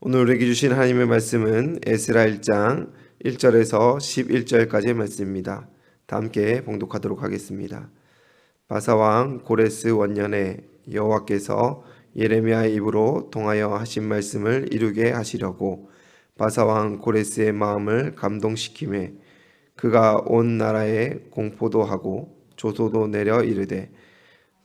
오늘 우리에게 주신 하나님의 말씀은 에스라 1장 1절에서 11절까지의 말씀입니다. 다 함께 봉독하도록 하겠습니다. 바사왕 고레스 원년에 여호와께서 예레미야의 입으로 통하여 하신 말씀을 이루게 하시려고 바사왕 고레스의 마음을 감동시키매 그가 온 나라에 공포도 하고 조소도 내려 이르되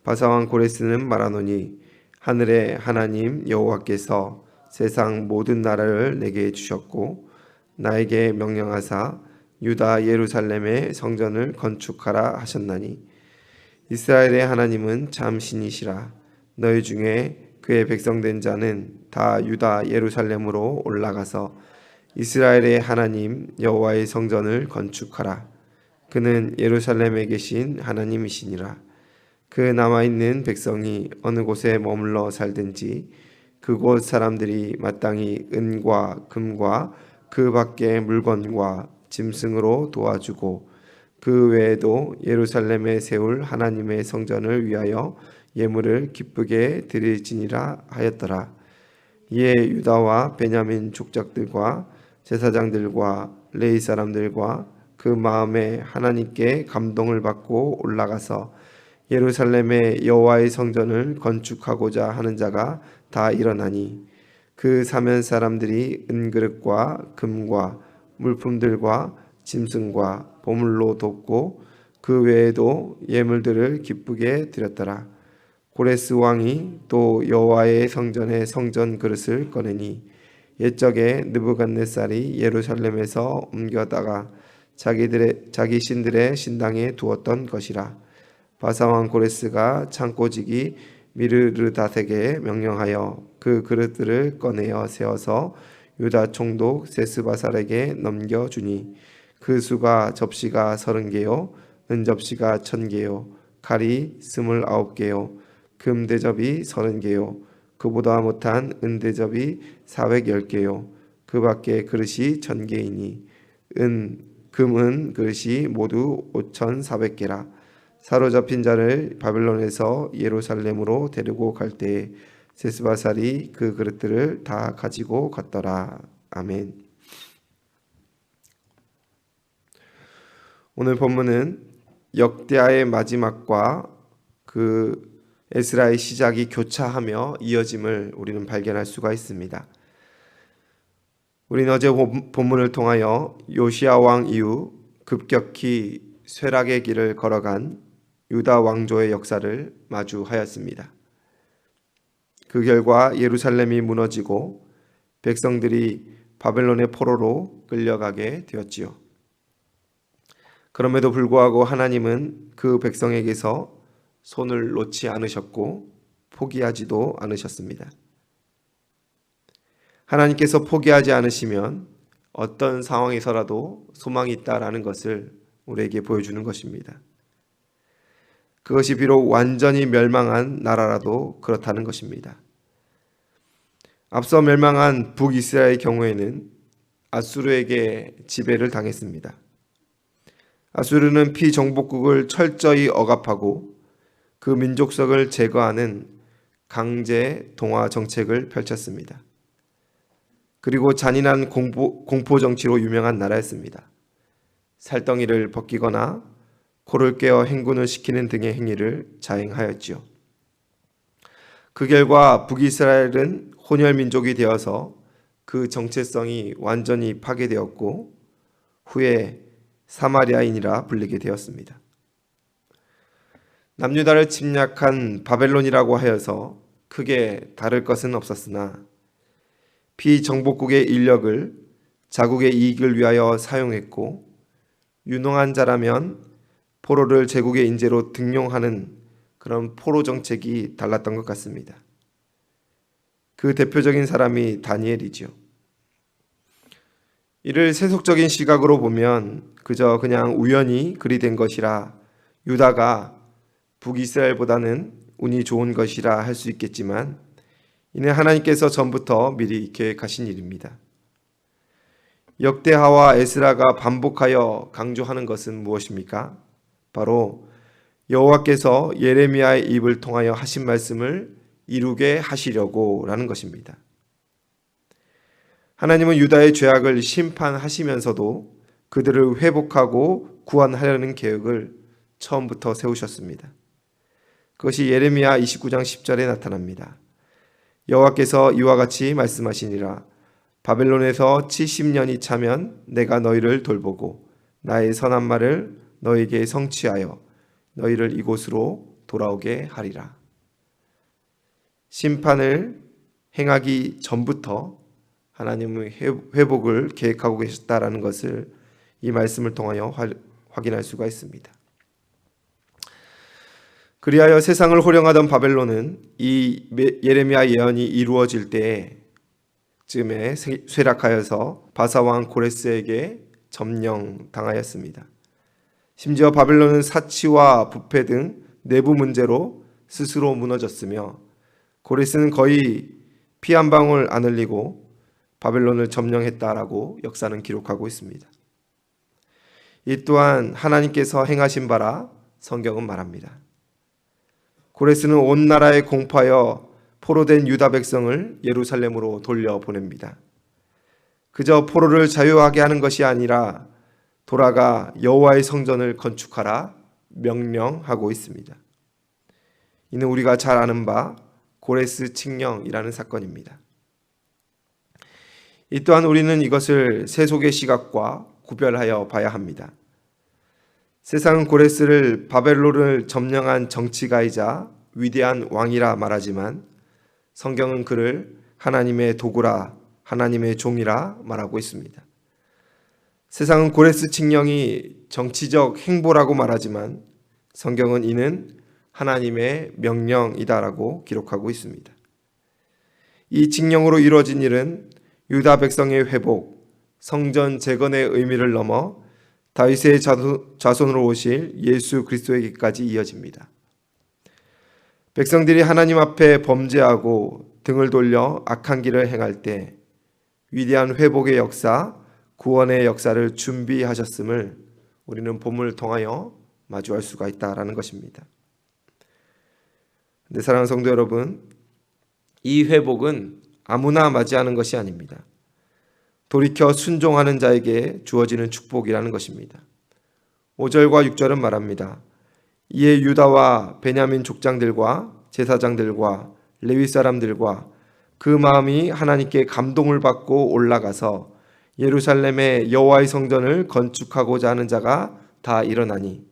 바사왕 고레스는 말하노니 하늘의 하나님 여호와께서 세상 모든 나라를 내게 주셨고 나에게 명령하사 유다 예루살렘의 성전을 건축하라 하셨나니 이스라엘의 하나님은 참 신이시라. 너희 중에 그의 백성된 자는 다 유다 예루살렘으로 올라가서 이스라엘의 하나님 여호와의 성전을 건축하라. 그는 예루살렘에 계신 하나님이시니라. 그 남아있는 백성이 어느 곳에 머물러 살든지 그곳 사람들이 마땅히 은과 금과 그 밖의 물건과 짐승으로 도와주고 그 외에도 예루살렘에 세울 하나님의 성전을 위하여 예물을 기쁘게 드릴지니라 하였더라. 이에 유다와 베냐민 족장들과 제사장들과 레위 사람들과 그 마음에 하나님께 감동을 받고 올라가서 예루살렘에 여호와의 성전을 건축하고자 하는 자가 다 일어나니 그 사면 사람들이 은그릇과 금과 물품들과 짐승과 보물로 돕고 그 외에도 예물들을 기쁘게 드렸더라. 고레스 왕이 또 여호와의 성전의 성전 그릇을 꺼내니 옛적에 느부갓네살이 예루살렘에서 옮겨다가 자기 신들의 신당에 두었던 것이라. 바사왕 고레스가 창고지기 미르르닷에게 명령하여 그 그릇들을 꺼내어 세워서 유다 총독 세스바살에게 넘겨주니 그 수가 접시가 30개요 은접시가 1000개요 칼이 29개요 금대접이 30개요 그보다 못한 은대접이 410개요 그 밖에 그릇이 1000개이니 금은 그릇이 모두 5400개라. 사로잡힌 자를 바벨론에서 예루살렘으로 데리고 갈 때에 세스바살이 그 그릇들을 다 가지고 갔더라. 아멘. 오늘 본문은 역대하의 마지막과 그 에스라의 시작이 교차하며 이어짐을 우리는 발견할 수가 있습니다. 우리는 어제 본문을 통하여 요시야 왕 이후 급격히 쇠락의 길을 걸어간 유다 왕조의 역사를 마주하였습니다. 그 결과 예루살렘이 무너지고 백성들이 바벨론의 포로로 끌려가게 되었지요. 그럼에도 불구하고 하나님은 그 백성에게서 손을 놓지 않으셨고 포기하지도 않으셨습니다. 하나님께서 포기하지 않으시면 어떤 상황에서라도 소망이 있다라는 것을 우리에게 보여주는 것입니다. 그것이 비록 완전히 멸망한 나라라도 그렇다는 것입니다. 앞서 멸망한 북이스라엘의 경우에는 아수르에게 지배를 당했습니다. 아수르는 피정복국을 철저히 억압하고 그 민족성을 제거하는 강제 동화 정책을 펼쳤습니다. 그리고 잔인한 공포 정치로 유명한 나라였습니다. 살덩이를 벗기거나 코를 깨어 행군을 시키는 등의 행위를 자행하였지요. 그 결과 북이스라엘은 혼혈 민족이 되어서 그 정체성이 완전히 파괴되었고 후에 사마리아인이라 불리게 되었습니다. 남유다를 침략한 바벨론이라고 하여서 크게 다를 것은 없었으나 피정복국의 인력을 자국의 이익을 위하여 사용했고 유능한 자라면 포로를 제국의 인재로 등용하는 그런 포로 정책이 달랐던 것 같습니다. 그 대표적인 사람이 다니엘이죠. 이를 세속적인 시각으로 보면 그저 그냥 우연히 그리 된 것이라 유다가 북이스라엘보다는 운이 좋은 것이라 할 수 있겠지만 이는 하나님께서 전부터 미리 계획하신 일입니다. 역대하와 에스라가 반복하여 강조하는 것은 무엇입니까? 바로 여호와께서 예레미야의 입을 통하여 하신 말씀을 이루게 하시려고 라는 것입니다. 하나님은 유다의 죄악을 심판하시면서도 그들을 회복하고 구원하려는 계획을 처음부터 세우셨습니다. 그것이 예레미야 29장 10절에 나타납니다. 여호와께서 이와 같이 말씀하시니라. 바벨론에서 70년이 차면 내가 너희를 돌보고 나의 선한 말을 너에게 성취하여 너희를 이곳으로 돌아오게 하리라. 심판을 행하기 전부터 하나님의 회복을 계획하고 계셨다라는 것을 이 말씀을 통하여 확인할 수가 있습니다. 그리하여 세상을 호령하던 바벨론은 이 예레미야 예언이 이루어질 때쯤에 쇠락하여서 바사왕 고레스에게 점령당하였습니다. 심지어 바벨론은 사치와 부패 등 내부 문제로 스스로 무너졌으며 고레스는 거의 피 한 방울 안 흘리고 바벨론을 점령했다라고 역사는 기록하고 있습니다. 이 또한 하나님께서 행하신 바라 성경은 말합니다. 고레스는 온 나라에 공포하여 포로된 유다 백성을 예루살렘으로 돌려보냅니다. 그저 포로를 자유하게 하는 것이 아니라 돌아가 여호와의 성전을 건축하라 명령하고 있습니다. 이는 우리가 잘 아는 바 고레스 칙령이라는 사건입니다. 이 또한 우리는 이것을 세속의 시각과 구별하여 봐야 합니다. 세상은 고레스를 바벨론을 점령한 정치가이자 위대한 왕이라 말하지만 성경은 그를 하나님의 도구라, 하나님의 종이라 말하고 있습니다. 세상은 고레스 칙령이 정치적 행보라고 말하지만 성경은 이는 하나님의 명령이다라고 기록하고 있습니다. 이 칙령으로 이루어진 일은 유다 백성의 회복, 성전 재건의 의미를 넘어 다윗의 자손으로 오실 예수 그리스도에게까지 이어집니다. 백성들이 하나님 앞에 범죄하고 등을 돌려 악한 길을 행할 때 위대한 회복의 역사, 구원의 역사를 준비하셨음을 우리는 본문을 통하여 마주할 수가 있다라는 것입니다. 네, 사랑하는 성도 여러분, 이 회복은 아무나 맞이하는 것이 아닙니다. 돌이켜 순종하는 자에게 주어지는 축복이라는 것입니다. 5절과 6절은 말합니다. 이에 유다와 베냐민 족장들과 제사장들과 레위 사람들과 그 마음이 하나님께 감동을 받고 올라가서 예루살렘의 여호와의 성전을 건축하고자 하는 자가 다 일어나니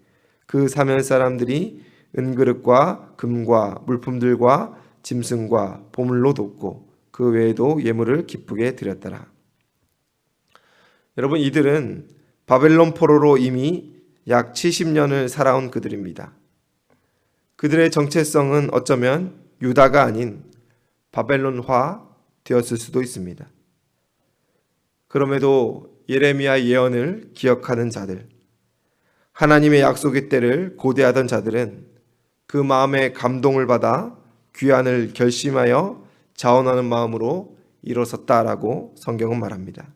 그 사면 사람들이 은그릇과 금과 물품들과 짐승과 보물로 돕고 그 외에도 예물을 기쁘게 드렸더라. 여러분, 이들은 바벨론 포로로 이미 약 70년을 살아온 그들입니다. 그들의 정체성은 어쩌면 유다가 아닌 바벨론화 되었을 수도 있습니다. 그럼에도 예레미야 예언을 기억하는 자들, 하나님의 약속의 때를 고대하던 자들은 그 마음에 감동을 받아 귀환을 결심하여 자원하는 마음으로 일어섰다라고 성경은 말합니다.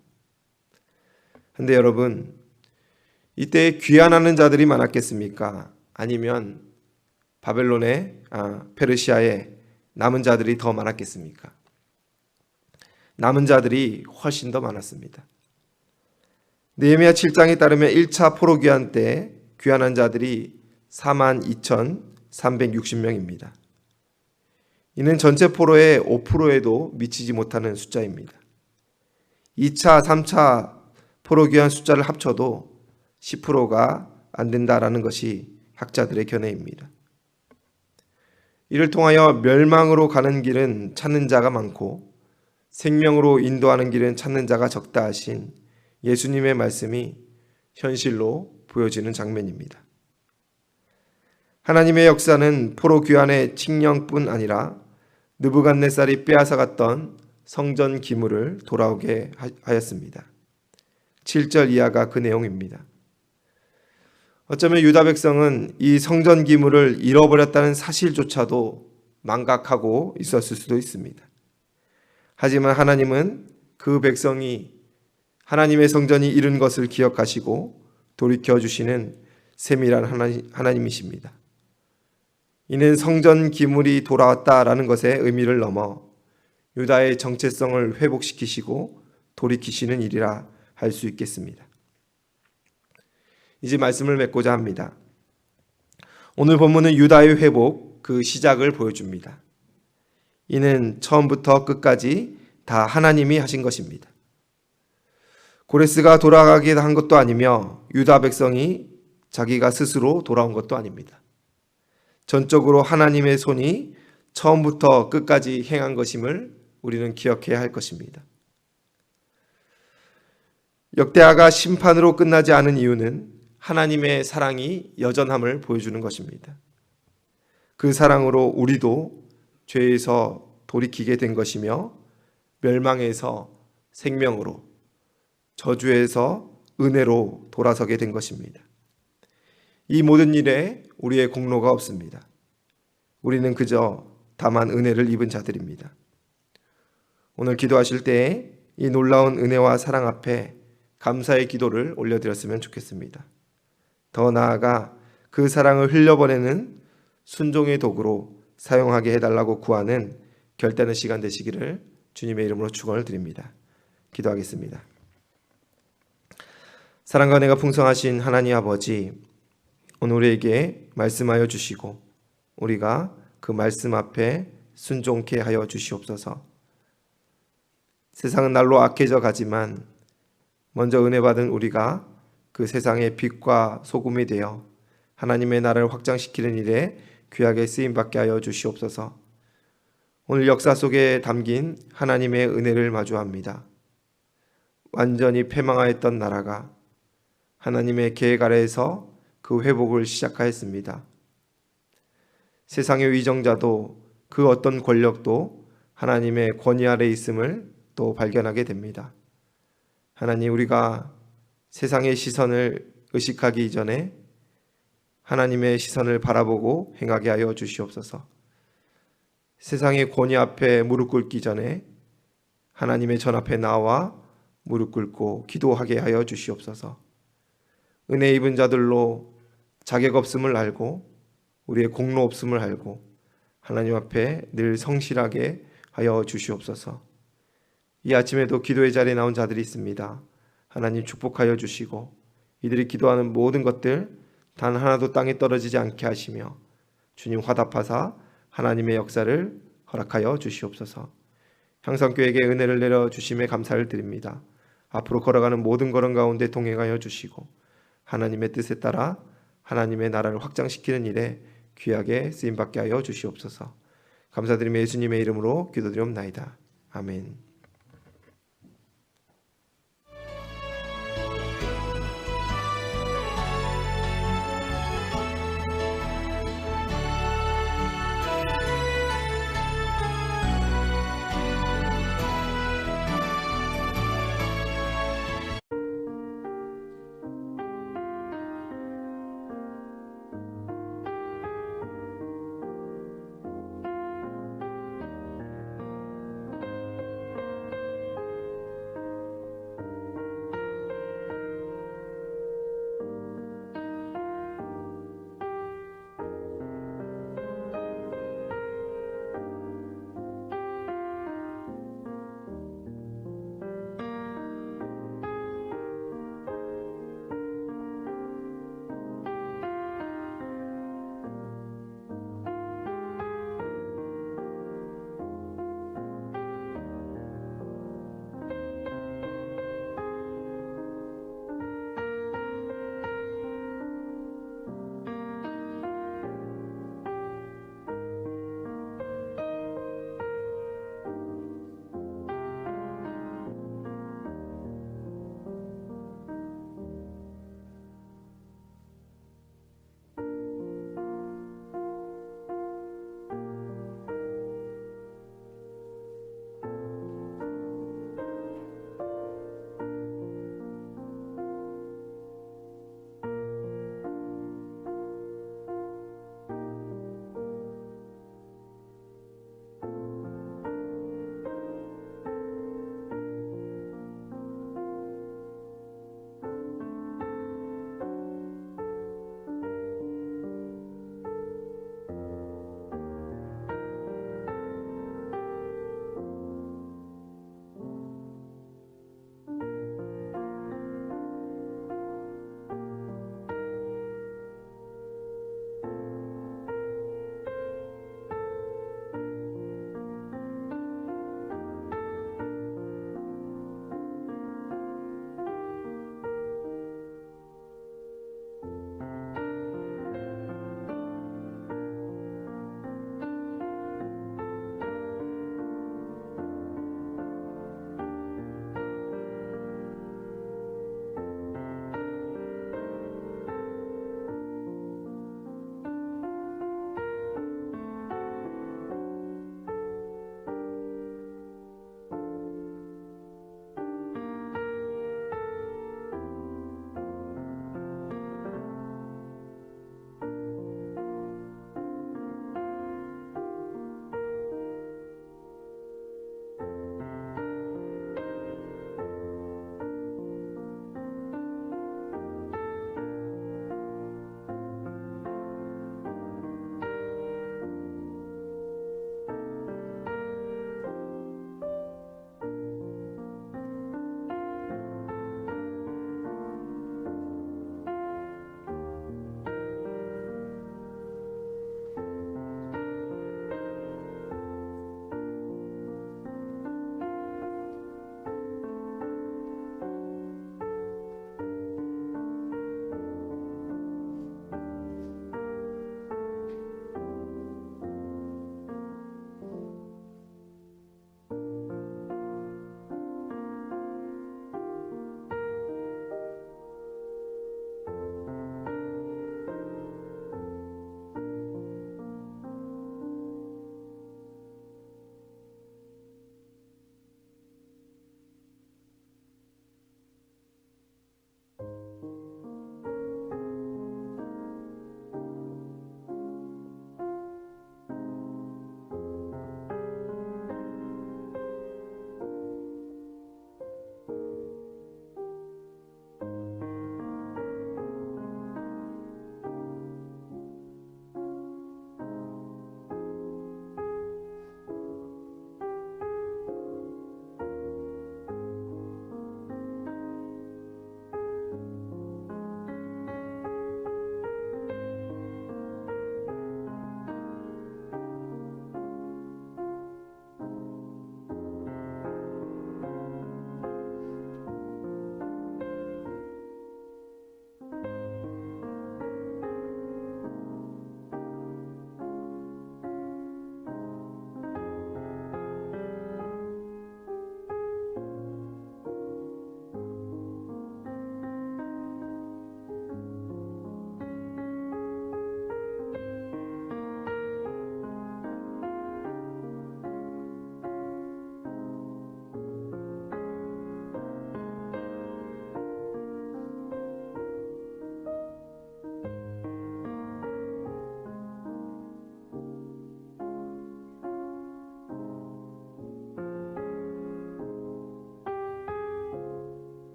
그런데 여러분, 이때 귀환하는 자들이 많았겠습니까? 아니면 페르시아에 남은 자들이 더 많았겠습니까? 남은 자들이 훨씬 더 많았습니다. 느헤미야 7장에 따르면 1차 포로 귀환 때 귀환한 자들이 42,360명입니다. 이는 전체 포로의 5%에도 미치지 못하는 숫자입니다. 2차, 3차 포로 귀환 숫자를 합쳐도 10%가 안 된다라는 것이 학자들의 견해입니다. 이를 통하여 멸망으로 가는 길은 찾는 자가 많고 생명으로 인도하는 길은 찾는 자가 적다 하신 예수님의 말씀이 현실로 보여지는 장면입니다. 하나님의 역사는 포로 귀환의 칙령뿐 아니라 느부갓네살이 빼앗아갔던 성전 기물을 돌아오게 하였습니다. 7절 이하가 그 내용입니다. 어쩌면 유다 백성은 이 성전 기물을 잃어버렸다는 사실조차도 망각하고 있었을 수도 있습니다. 하지만 하나님은 그 백성이 하나님의 성전이 잃은 것을 기억하시고 돌이켜주시는 세밀한 하나님이십니다. 이는 성전 기물이 돌아왔다라는 것의 의미를 넘어 유다의 정체성을 회복시키시고 돌이키시는 일이라 할 수 있겠습니다. 이제 말씀을 맺고자 합니다. 오늘 본문은 유다의 회복, 그 시작을 보여줍니다. 이는 처음부터 끝까지 다 하나님이 하신 것입니다. 고레스가 돌아가게 한 것도 아니며 유다 백성이 자기가 스스로 돌아온 것도 아닙니다. 전적으로 하나님의 손이 처음부터 끝까지 행한 것임을 우리는 기억해야 할 것입니다. 역대하가 심판으로 끝나지 않은 이유는 하나님의 사랑이 여전함을 보여주는 것입니다. 그 사랑으로 우리도 죄에서 돌이키게 된 것이며 멸망에서 생명으로, 저주에서 은혜로 돌아서게 된 것입니다. 이 모든 일에 우리의 공로가 없습니다. 우리는 그저 다만 은혜를 입은 자들입니다. 오늘 기도하실 때에 이 놀라운 은혜와 사랑 앞에 감사의 기도를 올려드렸으면 좋겠습니다. 더 나아가 그 사랑을 흘려보내는 순종의 도구로 사용하게 해달라고 구하는 결단의 시간 되시기를 주님의 이름으로 축원을 드립니다. 기도하겠습니다. 사랑과 은혜가 풍성하신 하나님 아버지, 오늘 우리에게 말씀하여 주시고 우리가 그 말씀 앞에 순종케 하여 주시옵소서. 세상은 날로 악해져 가지만 먼저 은혜 받은 우리가 그 세상의 빛과 소금이 되어 하나님의 나라를 확장시키는 일에 귀하게 쓰임받게 하여 주시옵소서. 오늘 역사 속에 담긴 하나님의 은혜를 마주합니다. 완전히 패망하였던 나라가 하나님의 계획 아래에서 그 회복을 시작하였습니다. 세상의 위정자도 그 어떤 권력도 하나님의 권위 아래 있음을 또 발견하게 됩니다. 하나님, 우리가 세상의 시선을 의식하기 이전에 하나님의 시선을 바라보고 행하게 하여 주시옵소서. 세상의 권위 앞에 무릎 꿇기 전에 하나님의 전 앞에 나와 무릎 꿇고 기도하게 하여 주시옵소서. 은혜 입은 자들로 자격 없음을 알고 우리의 공로 없음을 알고 하나님 앞에 늘 성실하게 하여 주시옵소서. 이 아침에도 기도의 자리에 나온 자들이 있습니다. 하나님 축복하여 주시고 이들이 기도하는 모든 것들 단 하나도 땅에 떨어지지 않게 하시며 주님 화답하사 하나님의 역사를 허락하여 주시옵소서. 향성교회에게 은혜를 내려주심에 감사를 드립니다. 앞으로 걸어가는 모든 걸음 가운데 동행하여 주시고 하나님의 뜻에 따라 하나님의 나라를 확장시키는 일에 귀하게 쓰임받게 하여 주시옵소서. 감사드리며 예수님의 이름으로 기도드리옵나이다. 아멘.